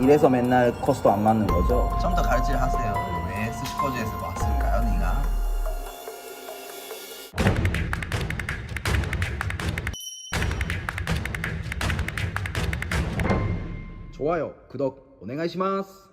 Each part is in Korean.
이래서 맨날 코스도 안 맞는 거죠. 좀 더 가르치를 하세요. 왜 스시코지에서 왔을까요, 네가? 좋아요, 구독 오네가이시마스.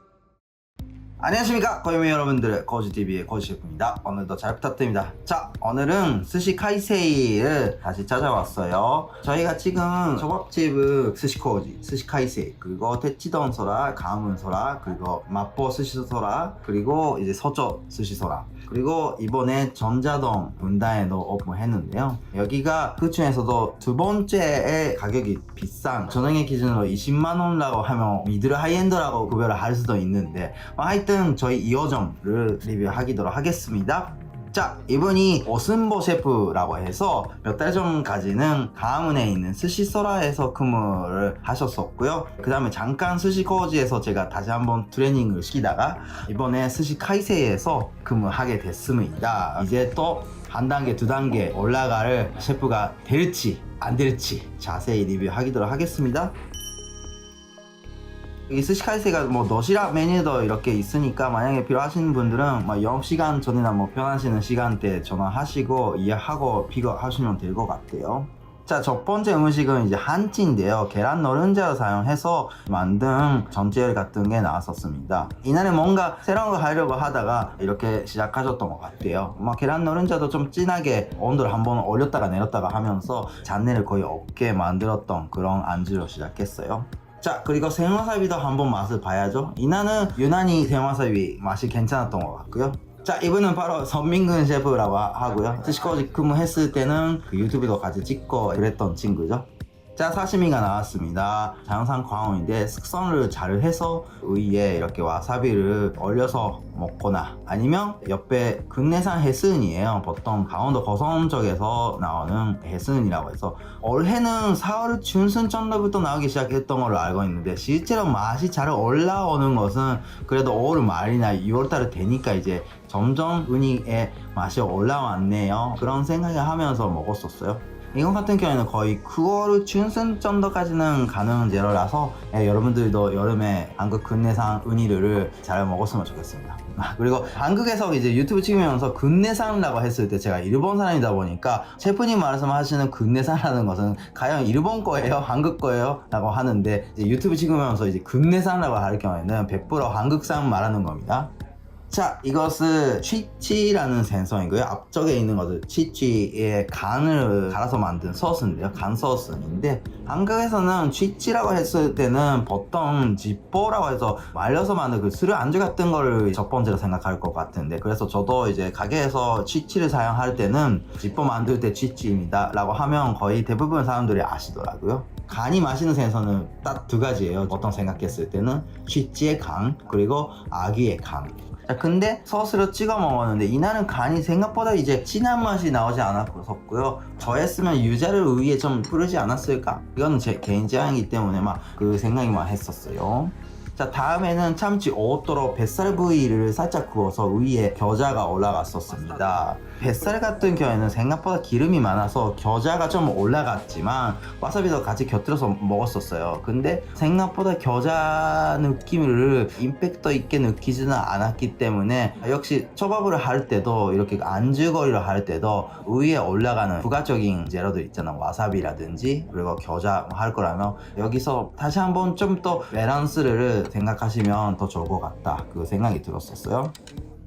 안녕하십니까 거유미 여러분들, 거지TV의 거지셰프입니다. 오늘도 잘 부탁드립니다. 자, 오늘은 스시 카이세이를 다시 찾아왔어요. 저희가 지금 초밥집 스시코지, 스시 카이세이, 그리고 테치돈 소라, 가문 소라, 그리고 마포 스시 소라, 그리고 이제 서초 스시 소라, 그리고 이번에 전자동 분당에도 오픈했는데요. 여기가 그 중에서도 두 번째의 가격이 비싼, 저녁의 기준으로 20만원이라고 하면 미들 하이엔드라고 구별을 할 수도 있는데, 하여튼 저희 2호점을 리뷰하기도록 하겠습니다. 자, 이분이 오슨보 셰프라고 해서 몇 달 전까지는 가문에 있는 스시소라에서 근무를 하셨었고요. 그 다음에 잠깐 스시코지에서 제가 다시 한번 트레이닝을 시키다가 이번에 스시 카이세이에서 근무하게 됐습니다. 이제 또 한 단계, 두 단계 올라갈 셰프가 될지 안 될지 자세히 리뷰하기도록 하겠습니다. 이 스시카이세가 뭐 도시락 메뉴도 이렇게 있으니까 만약에 필요하신 분들은 뭐 영업시간 전이나 뭐 편하시는 시간대 전화하시고 이해하고 픽업하시면 될 것 같아요. 자, 첫 번째 음식은 이제 한찌인데요. 계란 노른자를 사용해서 만든 전지열 같은 게 나왔었습니다. 이날에 뭔가 새로운 거 하려고 하다가 이렇게 시작하셨던 것 같아요. 계란 노른자도 좀 진하게 온도를 한번 올렸다가 내렸다가 하면서 잔내를 거의 없게 만들었던 그런 안주로 시작했어요. 자, 그리고 생와사비도 한번 맛을 봐야죠. 이날은 유난히 생와사비 맛이 괜찮았던 것 같고요. 자, 이분은 바로 선민근 셰프라고 하고요. 스시코지 근무했을 때는 그 유튜브도 같이 찍고 그랬던 친구죠. 자, 사시미가 나왔습니다. 자연산 광어인데 숙성을 잘 해서 위에 이렇게 와사비를 올려서 먹거나 아니면 옆에 국내산 해순이에요. 보통 강원도 고성 쪽에서 나오는 해순이라고 해서 올해는 4월 중순 정도부터 나오기 시작했던 걸로 알고 있는데, 실제로 맛이 잘 올라오는 것은 그래도 5월 말이나 6월 달에 되니까 이제 점점 우니의 맛이 올라왔네요. 그런 생각을 하면서 먹었었어요. 이건 같은 경우에는 거의 9월 중순 정도까지는 가능한 재료라서 여러분들도 여름에 한국 국내산 우니를 잘 먹었으면 좋겠습니다. 그리고 한국에서 이제 유튜브 찍으면서 국내산이라고 했을 때 제가 일본 사람이다 보니까 셰프님 말씀하시는 국내산이라는 것은 과연 일본 거예요? 한국 거예요? 라고 하는데, 이제 유튜브 찍으면서 이제 국내산이라고 할 경우에는 100% 한국산 말하는 겁니다. 자, 이것은 취찌라는 생선이고요. 앞쪽에 있는 것은 취찌의 간을 갈아서 만든 소스인데요. 간 소스인데, 한국에서는 취찌라고 했을 때는 보통 지뽀라고 해서 말려서 만든 그 술을 안주 같은 거를 첫 번째로 생각할 것 같은데, 그래서 저도 이제 가게에서 취찌를 사용할 때는 지뽀 만들 때 취찌입니다 라고 하면 거의 대부분 사람들이 아시더라고요. 간이 마시는 생선은 딱 두 가지예요. 보통 생각했을 때는 취찌의 간, 그리고 아귀의 간. 자, 근데 소스로 찍어 먹었는데 이날은 간이 생각보다 이제 진한 맛이 나오지 않았었고요. 저였으면 유자를 위에 좀 뿌리지 않았을까? 이건 제 개인 취향이기 때문에 막 그 생각만 했었어요. 자, 다음에는 참치 오토로 뱃살 부위를 살짝 구워서 위에 겨자가 올라갔었습니다. 뱃살 같은 경우에는 생각보다 기름이 많아서 겨자가 좀 올라갔지만 와사비도 같이 곁들여서 먹었었어요. 근데 생각보다 겨자 느낌을 임팩트 있게 느끼지는 않았기 때문에, 역시 초밥을 할 때도 이렇게 안주거리를 할 때도 위에 올라가는 부가적인 재료들 있잖아. 와사비라든지 그리고 겨자 할 거라면 여기서 다시 한번 좀 더 밸런스를 생각하시면 더 좋을 것 같다, 그 생각이 들었었어요.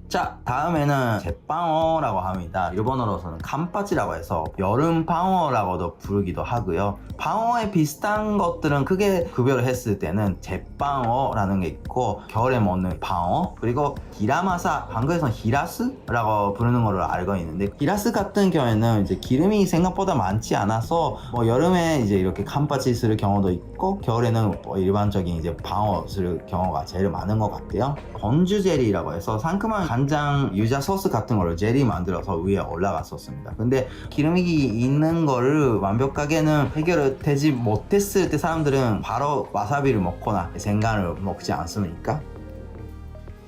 자, 다음에는 제빵어라고 합니다. 일본어로서는 칸파치라고 해서 여름 방어라고도 부르기도 하고요. 방어에 비슷한 것들은 크게 구별을 했을 때는 제빵어라는 게 있고, 겨울에 먹는 방어, 그리고 히라마사, 한국에서는 히라스라고 부르는 걸로 알고 있는데, 히라스 같은 경우에는 이제 기름이 생각보다 많지 않아서 뭐 여름에 이제 이렇게 칸파치 쓸 경우도 있고, 겨울에는 뭐 일반적인 이제 방어 쓸 경우가 제일 많은 것 같아요. 건주 젤리라고 해서 상큼한 간장 유자 소스 같은 거를 젤리 만들어서 위에 올라갔었습니다. 근데 기름이 있는 거를 완벽하게는 해결을 되지 못했을 때 사람들은 바로 와사비를 먹거나 생간을 먹지 않습니까?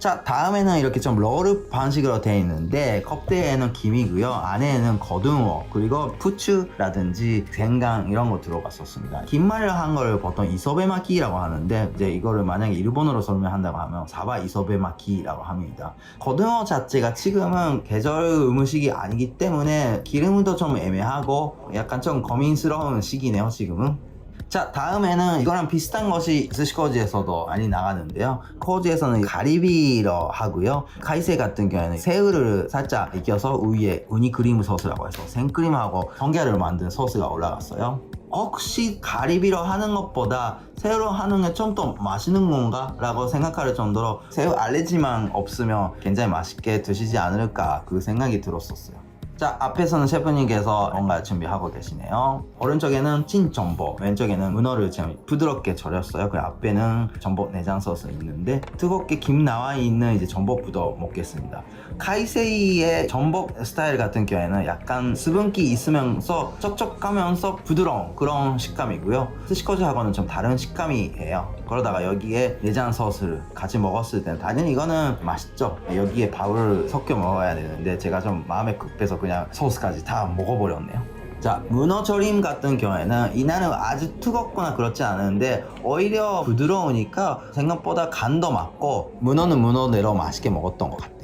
자, 다음에는 이렇게 좀 롤 방식으로 되어 있는데 껍데기에는 김이고요, 안에는 고등어 그리고 부추라든지 생강 이런 거 들어갔었습니다. 김말을 한 걸 보통 이소베마키라고 하는데 이제 이거를 만약에 일본어로 설명한다고 하면 사바 이소베마키라고 합니다. 고등어 자체가 지금은 계절 음식이 아니기 때문에 기름도 좀 애매하고 약간 좀 고민스러운 시기네요 지금은. 자, 다음에는 이거랑 비슷한 것이 스시코지에서도 많이 나가는데요. 코지에서는 가리비로 하고요, 카이세 같은 경우에는 새우를 살짝 익혀서 위에 우니 크림 소스라고 해서 생크림하고 성게를 만든 소스가 올라갔어요. 혹시 가리비로 하는 것보다 새우로 하는 게 좀 더 맛있는 건가? 라고 생각할 정도로 새우 알레르기만 없으면 굉장히 맛있게 드시지 않을까 그 생각이 들었었어요. 자, 앞에서는 셰프님께서 뭔가 준비하고 계시네요. 오른쪽에는 찐 전복, 왼쪽에는 문어를 지금 부드럽게 절였어요. 그 앞에는 전복 내장 소스 있는데 뜨겁게 김 나와 있는 이제 전복부터 먹겠습니다. 카이세이의 전복 스타일 같은 경우에는 약간 수분기 있으면서 촉촉하면서 부드러운 그런 식감이고요. 스시코지하고는 좀 다른 식감이에요. 그러다가 여기에 내장 소스를 같이 먹었을 때는 당연히 이거는 맛있죠. 여기에 밥을 섞여 먹어야 되는데 제가 좀 마음에 급해서 그냥 소스까지 다 먹어버렸네요. 자, 문어조림 같은 경우에는 이날은 아주 뜨겁거나 그렇지 않은데 오히려 부드러우니까 생각보다 간도 맞고 문어는 문어대로 맛있게 먹었던 것 같아요.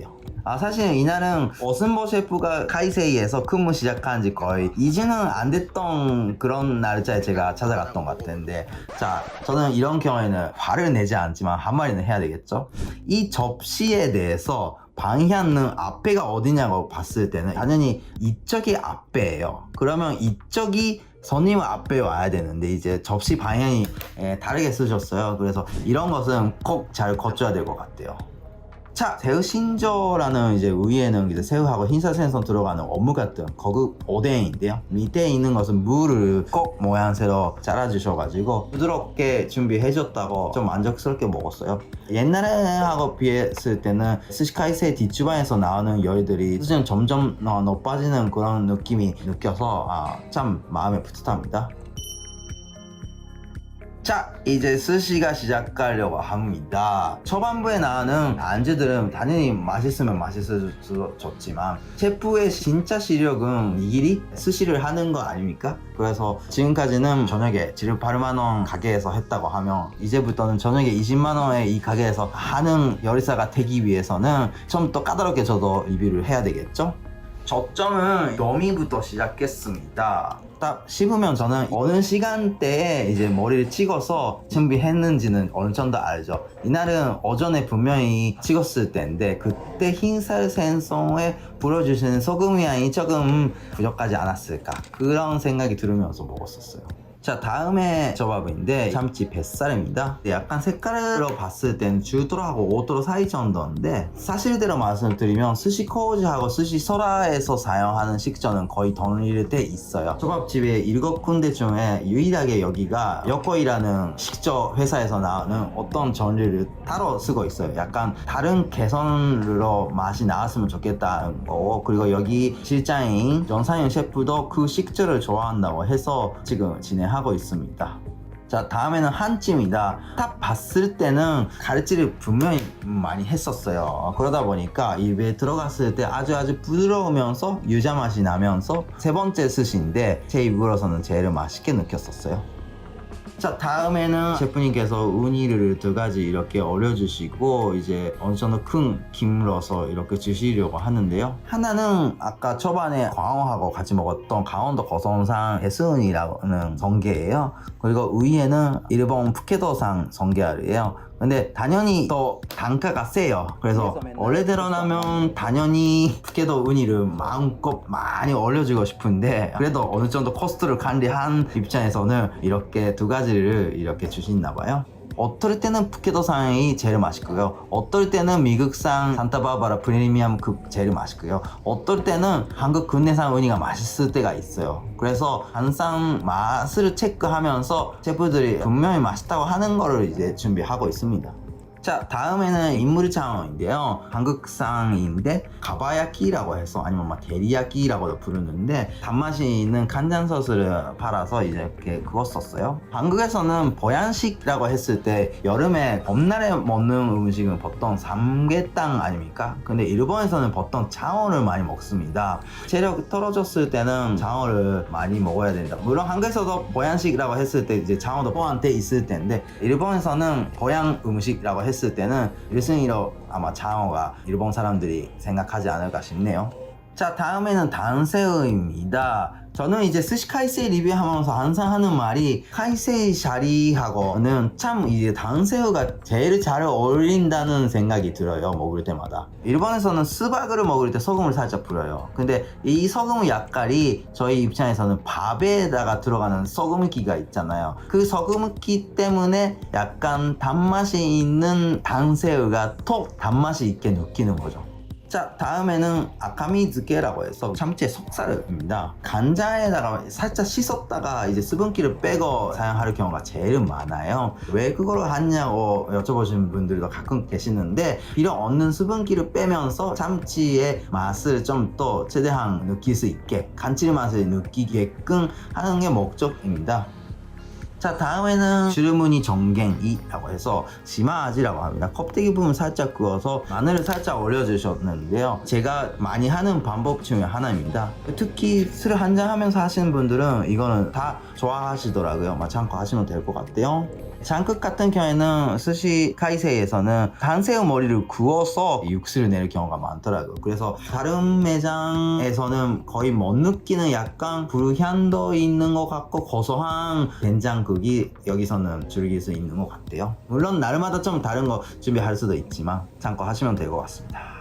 사실 이날은 오슨보 셰프가 카이세이에서 근무 시작한 지 거의 2주는 안 됐던 그런 날짜에 제가 찾아갔던 것 같은데, 자, 저는 이런 경우에는 화를 내지 않지만 한마디는 해야 되겠죠. 이 접시에 대해서 방향은 앞에가 어디냐고 봤을 때는 당연히 이쪽이 앞에예요. 그러면 이쪽이 손님 앞에 와야 되는데 이제 접시 방향이 다르게 쓰셨어요. 그래서 이런 것은 꼭 잘 거쳐야 될 것 같아요. 자, 새우 신조라는 이제 위에는 이제 새우하고 흰살 생선 들어가는 어묵 같은 거급 오뎅인데요. 밑에 있는 것은 무를 꼭 모양새로 잘라주셔가지고 부드럽게 준비해줬다고 좀 만족스럽게 먹었어요. 옛날에 하고 비했을 때는 스시카이세 뒷주방에서 나오는 요리들이 수준 점점 높아지는 그런 느낌이 느껴서 참 마음에 뿌듯합니다. 자, 이제 스시가 시작하려고 합니다. 초반부에 나오는 안주들은 당연히 맛있으면 맛있어졌지만 셰프의 진짜 실력은 니기리? 스시를 하는 거 아닙니까? 그래서 지금까지는 저녁에 7, 8만원 가게에서 했다고 하면 이제부터는 저녁에 20만원의 이 가게에서 하는 요리사가 되기 위해서는 좀 더 까다롭게 저도 리뷰를 해야 되겠죠? 저점은 요미부터 시작했습니다. 딱 씹으면 저는 어느 시간대에 이제 머리를 찍어서 준비했는지는 어느 정도 알죠. 이날은 오전에 분명히 찍었을 때인데 그때 흰살 생선에 불어주시는 소금 향이 조금 부족하지 않았을까 그런 생각이 들으면서 먹었었어요. 자, 다음에 저밥인데 참치 뱃살입니다. 약간 색깔로 봤을 때는 주도로하고 오도로 사이 정도인데 사실대로 말씀드리면 스시코지하고 스시소라에서 사용하는 식전은 거의 동일할 때 있어요. 초밥집의 7군데 중에 유일하게 여기가 요코이라는 식조 회사에서 나오는 어떤 전류를 따로 쓰고 있어요. 약간 다른 개선으로 맛이 나왔으면 좋겠다는 거고, 그리고 여기 실장인 정상윤 셰프도 그 식조를 좋아한다고 해서 지금 진행하고 있습니다. 자, 다음에는 한찜이다. 딱 봤을 때는 가르치를 분명히 많이 했었어요. 그러다 보니까 입에 들어갔을 때 아주 부드러우면서 유자 맛이 나면서 세 번째 스시인데 제 입으로서는 제일 맛있게 느꼈었어요. 자, 다음에는 셰프님께서 우니를 2가지 이렇게 얼려주시고 이제 어느 정도 큰 김으로서 이렇게 주시려고 하는데요. 하나는 아까 초반에 광어하고 같이 먹었던 강원도 고성산 에스운이라는 성게예요. 그리고 위에는 일본 푸케도산 성게알이에요. 근데 당연히 또 단가가 세요. 그래서 원래대로라면 당연히 푸케도 우니를 마음껏 많이 올려주고 싶은데 그래도 어느 정도 코스트를 관리한 입장에서는 이렇게 2가지를 이렇게 주시나 봐요. 어떨 때는 푸케도산이 제일 맛있고요, 어떨 때는 미국산 산타바바라 프리미엄급 제일 맛있고요, 어떨 때는 한국 국내산 우니가 맛있을 때가 있어요. 그래서 항상 맛을 체크하면서 셰프들이 분명히 맛있다고 하는 거를 이제 준비하고 있습니다. 자, 다음에는 인무리 창어인데요. 한국상인데 가바야끼라고 해서 아니면 막 데리야끼라고도 부르는데 단맛이 있는 간장소스를 팔아서 이제 이렇게 그거 썼어요. 한국에서는 보양식이라고 했을 때 여름에 봄날에 먹는 음식은 보통 삼계탕 아닙니까? 근데 일본에서는 보통 장어를 많이 먹습니다. 체력 떨어졌을 때는 장어를 많이 먹어야 된다. 물론 한국에서도 보양식이라고 했을 때 이제 장어도 포함돼 있을 텐데 일본에서는 보양 음식이라고 했을 때는 1순위로 아마 장어가 일본 사람들이 생각하지 않을까 싶네요. 자, 다음에는 단새우입니다. 저는 이제 스시 카이세이 리뷰하면서 항상 하는 말이 카이세이 샤리하고는 참 이제 단새우가 제일 잘 어울린다는 생각이 들어요. 먹을 때마다. 일본에서는 스바그를 먹을 때 소금을 살짝 뿌려요. 근데 이 소금 약간이 저희 입장에서는 밥에다가 들어가는 소금기가 있잖아요. 그 소금기 때문에 약간 단맛이 있는 단새우가 톡 단맛이 있게 느끼는 거죠. 자, 다음에는 아카미즈케라고 해서 참치의 속살입니다. 간장에다가 살짝 씻었다가 이제 수분기를 빼고 사용할 경우가 제일 많아요. 왜 그걸 하냐고 여쭤보시는 분들도 가끔 계시는데 필요 없는 수분기를 빼면서 참치의 맛을 좀 더 최대한 느낄 수 있게 감칠맛을 느끼게끔 하는 게 목적입니다. 자, 다음에는 주르무니 정갱이라고 해서 시마아지라고 합니다. 껍데기 부분 살짝 구워서 마늘을 살짝 올려주셨는데요. 제가 많이 하는 방법 중에 하나입니다. 특히 술을 한잔 하면서 하시는 분들은 이거는 다 좋아하시더라고요. 참고하시면 될 것 같아요. 장국 같은 경우에는 스시 카이세이에서는 단새우 머리를 구워서 육수를 내는 경우가 많더라고요. 그래서 다른 매장에서는 거의 못 느끼는 약간 불향도 있는 것 같고 고소한 된장국이 여기서는 즐길 수 있는 것 같아요. 물론 날마다 좀 다른 거 준비할 수도 있지만 참고하시면 될 것 같습니다.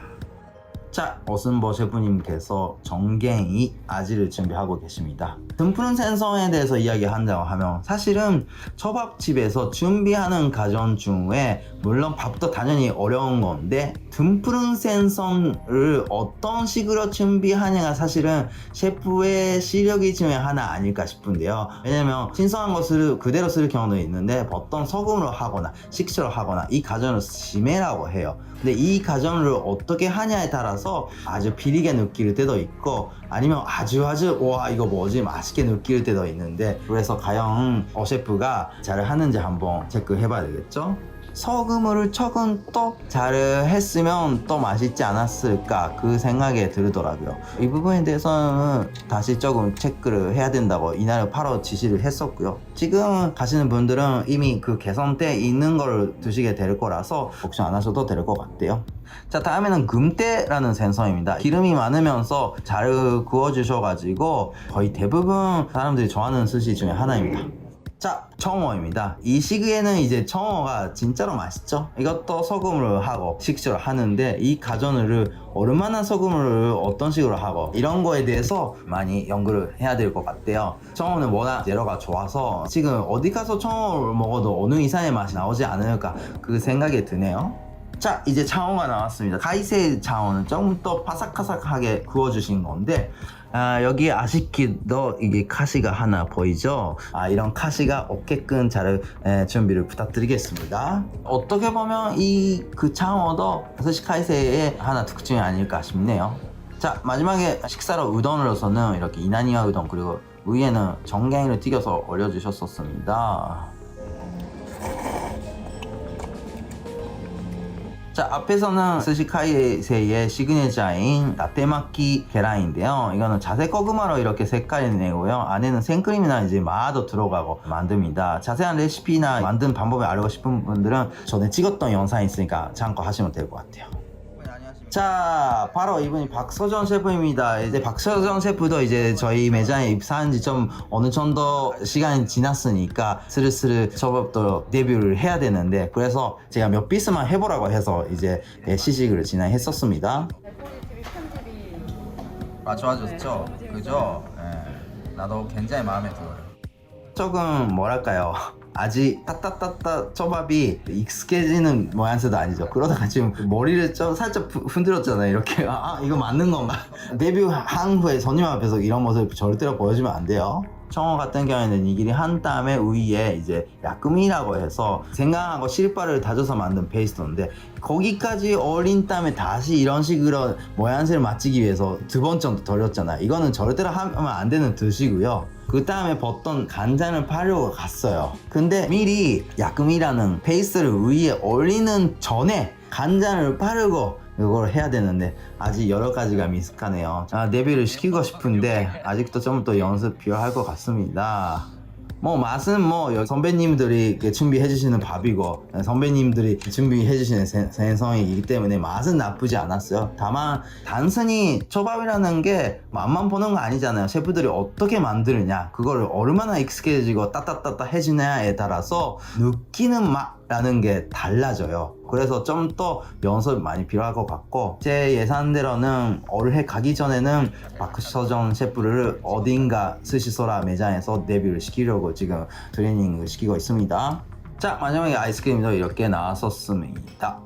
자, 오순보 셰프님께서 정갱이 아지를 준비하고 계십니다. 등푸른 생선에 대해서 이야기한다고 하면 사실은 초밥집에서 준비하는 과정 중에 물론 밥도 당연히 어려운 건데 등푸른 생선을 어떤 식으로 준비하냐가 사실은 셰프의 시력이 중에 하나 아닐까 싶은데요. 왜냐면 신선한 것을 그대로 쓸 경우도 있는데 보통 소금으로 하거나 식초로 하거나 이 과정을 심해라고 해요. 근데 이 과정을 어떻게 하냐에 따라서 아주 비리게 느낄 때도 있고 아니면 아주 와 이거 뭐지 맛있게 느낄 때도 있는데 그래서 과연 셰프가 잘 하는지 한번 체크해 봐야 되겠죠. 소금을 조금 또 잘 했으면 또 맛있지 않았을까 그 생각이 들더라고요. 이 부분에 대해서는 다시 조금 체크를 해야 된다고 이날 바로 지시를 했었고요. 지금 가시는 분들은 이미 그 개선돼 있는 걸 드시게 될 거라서 걱정 안 하셔도 될 것 같아요. 자, 다음에는 금떼라는 생선입니다. 기름이 많으면서 잘 구워주셔가지고 거의 대부분 사람들이 좋아하는 스시 중에 하나입니다. 자, 청어입니다. 이 시기에는 이제 청어가 진짜로 맛있죠. 이것도 소금으로 하고 식초로 하는데 이 과정을 얼마나 소금을 어떤 식으로 하고 이런 거에 대해서 많이 연구를 해야 될 것 같아요. 청어는 워낙 재료가 좋아서 지금 어디 가서 청어를 먹어도 어느 이상의 맛이 나오지 않을까 그 생각이 드네요. 자, 이제 창어가 나왔습니다. 카이세이 창어는 조금 더 바삭바삭하게 구워주신 건데 여기 아쉽게도 이게 가시가 하나 보이죠? 이런 가시가 없게끔 잘 준비를 부탁드리겠습니다. 어떻게 보면 이 그 창어도 스시 카이세이의 하나 특징이 아닐까 싶네요. 자, 마지막에 식사로 우동으로서는 이렇게 이나니와 우동 그리고 위에는 정갱이를 튀겨서 올려주셨었습니다. 자, 앞에서는 스시 카이세이의 시그니처인 라떼마키 계란인데요. 이거는 자색 고구마로 이렇게 색깔이 내고요. 안에는 생크림이나 이제 마도 들어가고 만듭니다. 자세한 레시피나 만든 방법을 알고 싶은 분들은 전에 찍었던 영상이 있으니까 참고하시면 될 것 같아요. 자, 바로 이분이 박서전 셰프입니다. 이제 박서전 셰프도 이제 저희 매장에 입사한 지 좀 어느 정도 시간이 지났으니까 슬슬 저것도 데뷔를 해야 되는데 그래서 제가 몇 피스만 해보라고 해서 이제 시식을 진행했었습니다. 좋아졌죠? 그죠? 나도 굉장히 마음에 들어요. 조금 뭐랄까요, 아직 따따따따 초밥이 익숙해지는 모양새도 아니죠. 그러다가 지금 머리를 좀 살짝 흔들었잖아요. 이렇게 이거 맞는 건가? 데뷔한 후에 손님 앞에서 이런 모습 절대로 보여주면 안 돼요. 청어 같은 경우에는 니기리 한 다음에 위에 이제 야금이라고 해서 생강하고 실바를 다져서 만든 페이스트인데 거기까지 얼린 다음에 다시 이런 식으로 모양새를 맞추기 위해서 2번 정도 덜렸잖아요. 이거는 절대로 하면 안 되는 뜻이고요. 그 다음에 보통 간장을 파려고 갔어요. 근데 미리 야금이라는 페이스트를 위에 올리는 전에 간장을 바르고 이걸 해야 되는데 아직 여러 가지가 미숙하네요. 데뷔를 시키고 싶은데 아직도 좀 더 연습 필요할 것 같습니다. 뭐 맛은 뭐 선배님들이 준비해 주시는 밥이고 선배님들이 준비해 주시는 생선이기 때문에 맛은 나쁘지 않았어요. 다만 단순히 초밥이라는 게 맛만 보는 거 아니잖아요. 셰프들이 어떻게 만드느냐, 그걸 얼마나 익숙해지고 따따따따 해주냐에 따라서 느끼는 맛라는 게 달라져요. 그래서 좀 더 연습 많이 필요할 것 같고, 제 예상대로는 올해 가기 전에는 박서정 셰프를 어딘가 스시소라 매장에서 데뷔를 시키려고 지금 트레이닝을 시키고 있습니다. 자, 마지막에 아이스크림도 이렇게 나왔었습니다.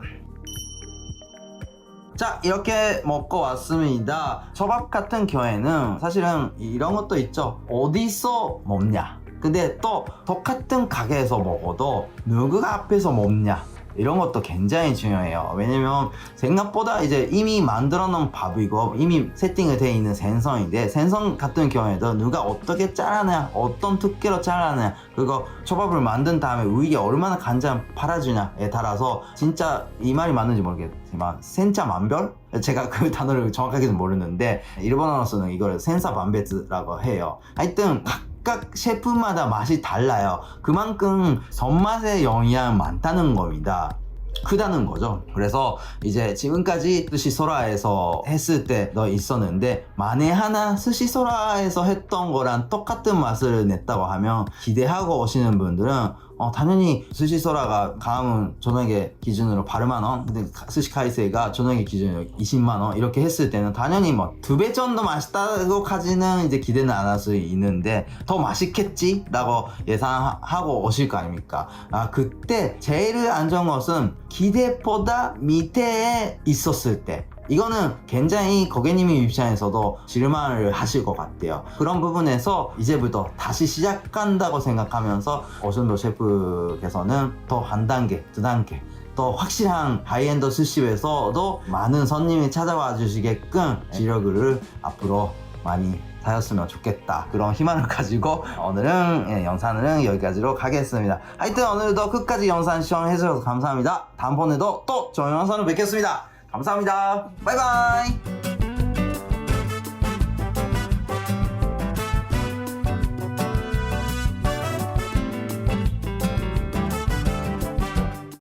자, 이렇게 먹고 왔습니다. 초밥 같은 경우에는 사실은 이런 것도 있죠. 어디서 먹냐, 근데 또 똑같은 가게에서 먹어도 누구가 앞에서 먹냐, 이런 것도 굉장히 중요해요. 왜냐면 생각보다 이제 이미 만들어 놓은 밥이고 이미 세팅이 되어 있는 생선인데, 생선 같은 경우에도 누가 어떻게 잘라내냐, 어떤 두께로 잘라내냐, 그리고 초밥을 만든 다음에 위에 얼마나 간장 팔아주냐에 따라서 진짜 이 말이 맞는지 모르겠지만 센차만별? 제가 그 단어를 정확하게는 모르는데 일본어로서는 이걸 센사만베츠라고 해요. 하여튼 각 셰프마다 맛이 달라요. 그만큼 손맛의 영향이 많다는 겁니다. 크다는 거죠. 그래서 이제 지금까지 스시소라에서 했을 때도 있었는데, 만에 하나 스시소라에서 했던 거랑 똑같은 맛을 냈다고 하면 기대하고 오시는 분들은 당연히 스시소라가 강은 저녁에 기준으로 8만원, 근데 스시카이세이가 저녁에 기준으로 20만원 이렇게 했을 때는 당연히 뭐 2배 정도 맛있다고까지는 이제 기대는 안 할 수 있는데 더 맛있겠지? 라고 예상하고 오실 거 아닙니까? 그때 제일 안 좋은 것은 기대보다 밑에 있었을 때, 이거는 굉장히 고객님 입장에서도 실망을 하실 것 같아요. 그런 부분에서 이제부터 다시 시작한다고 생각하면서 오순도 셰프께서는 더 한 단계, 2단계 또 확실한 하이엔드 스시집에서도 많은 손님이 찾아와 주시게끔 지력을 앞으로 많이 다였으면 좋겠다, 그런 희망을 가지고 오늘은 영상은 여기까지로 가겠습니다. 하여튼 오늘도 끝까지 영상 시청해 주셔서 감사합니다. 다음번에도 또 좋은 영상으로 뵙겠습니다. 감사합니다. 바이바이.